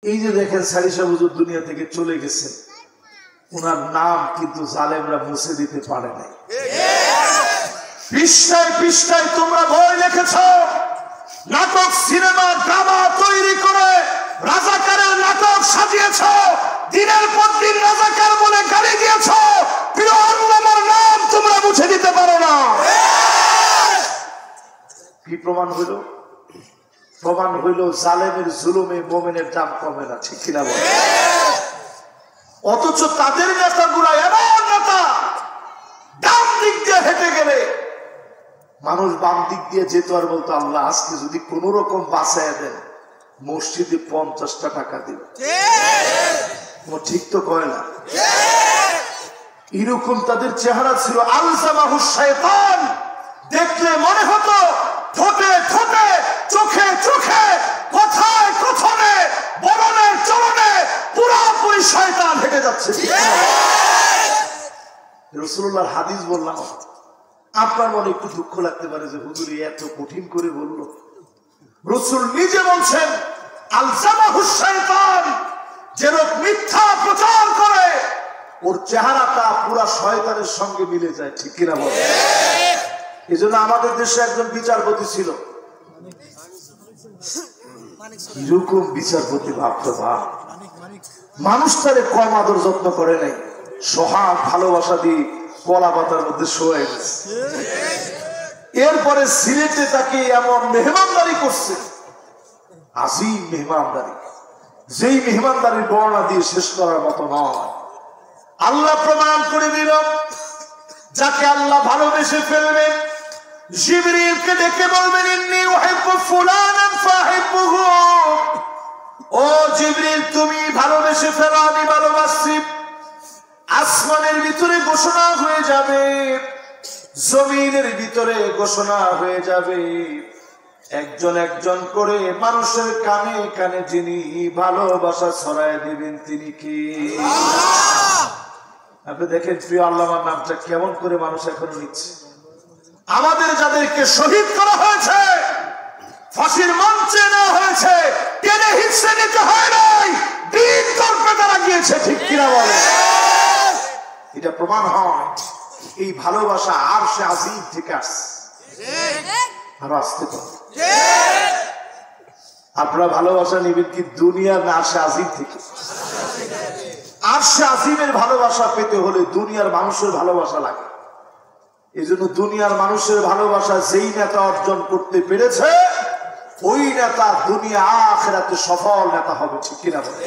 এই যে দেখেন সারিসা হুজুর দুনিয়া থেকে চলে গেছেন, ওনার নাম কিন্তু জালেমরা মুছে দিতে পারে নাই। পৃষ্ঠায় পৃষ্ঠায় তোমরা বই লিখেছ, নাটক সিনেমা ড্রামা তৈরি করে রাজাকারের নাটক সাজিয়েছ, দিনের পর দিন রাজাকার বলে গালি দিয়েছ, প্রিয় আল্লামার নাম তোমরা মুছে দিতে পারো না। কি প্রমাণ হইল? প্রমাণ হইল জালেমের জুলুমে মুমিনের দাম কমে না, ঠিক কিনা বল? অথচ তাদের নেতাগুলা এমন নেতা, ডান দিক দিয়ে হেঁটে গেলে মানুষ বাম দিক দিয়ে যেত আর বলতো আল্লাহ আজকে যদি কোন রকম বাঁচায় দেন মসজিদে 50টা টাকা দিবে। ঠিক তো কয় না? এরকম তাদের চেহারা ছিল। আলজামাহুশ শায়তান, দেখলে মনে হতো ঠোঁটে ঠোঁটে, চোখে চোখে, কথায় কথনে, বলনে চলনে পুরাপুরি শয়তান হেঁটে যাচ্ছে। রাসূলুল্লাহর হাদিস বললাম, আপনার মনে একটু দুঃখ লাগতে পারে যে হুজুর এত কঠিন করে বলল। রাসূল নিজে বলছেন আলজামাহুশ শায়তান, যে লোক মিথ্যা প্রচার করে ওর চেহারাটা পুরা শয়তানের সঙ্গে মিলে যায়, ঠিক কিনা বল? এই জন্য আমাদের দেশে একজন বিচারপতি ছিল, এরকম বিচারপতি ভাবতো ভাব, মানুষ তারে কম আদর যত্ন করে নাই, সোহাগ ভালোবাসা দিয়ে কলা পাতার মধ্যে শোয়ে গেছে। এরপরে সিলেটে তাকে এমন মেহমানদারি করছে, আজিম মেহমানদারি, যেই মেহমানদারির বর্ণনা দিয়ে শেষ করার মতো নয়। আল্লাহ প্রমাণ করে দিল, যাকে আল্লাহ ভালোবেসে ফেলবেন জিবরিলকে ডেকে বলবেন ইন্নী উহিব্বু ফুলানান ফাহিব্বুহু, ও জিবরিল তুমি ভালোবেসে ফেলো, আমি ভালোবাসি। আসমানের ভিতরে ঘোষণা হয়ে যাবে, জমিনের ভিতরে ঘোষণা হয়ে যাবে, একজন একজন করে মানুষের কানে কানে যিনি ভালোবাসা ছড়ায় দিবেন তিনি কি? আপনি দেখেন প্রিয় আল্লামার নামটা কেমন করে মানুষ এখন নিচ্ছে। আমাদের যাদেরকে শহীদ করা হয়েছে, ফাঁসির মঞ্চে নেওয়া হয়েছে, টেনে হিচড়ে নিতে হয় নাই, দিন তর্পে তারা গিয়েছে, ঠিক কিনা বলে? এটা প্রমাণ হয় এই ভালোবাসা আরশে আজিম থেকে আসছে। আরো আসতে পারে আপনারা ভালোবাসা নিবেন কি দুনিয়ার না আরশে আজিম থেকে? আরশে আজিমের ভালোবাসা পেতে হলে দুনিয়ার মানুষের ভালোবাসা লাগে। এই জন্য দুনিয়ার মানুষের ভালোবাসা যেই নেতা অর্জন করতে পেরেছে ওই নেতা দুনিয়া আখিরাতে সফল নেতা হবে, ঠিক কিনা বলে?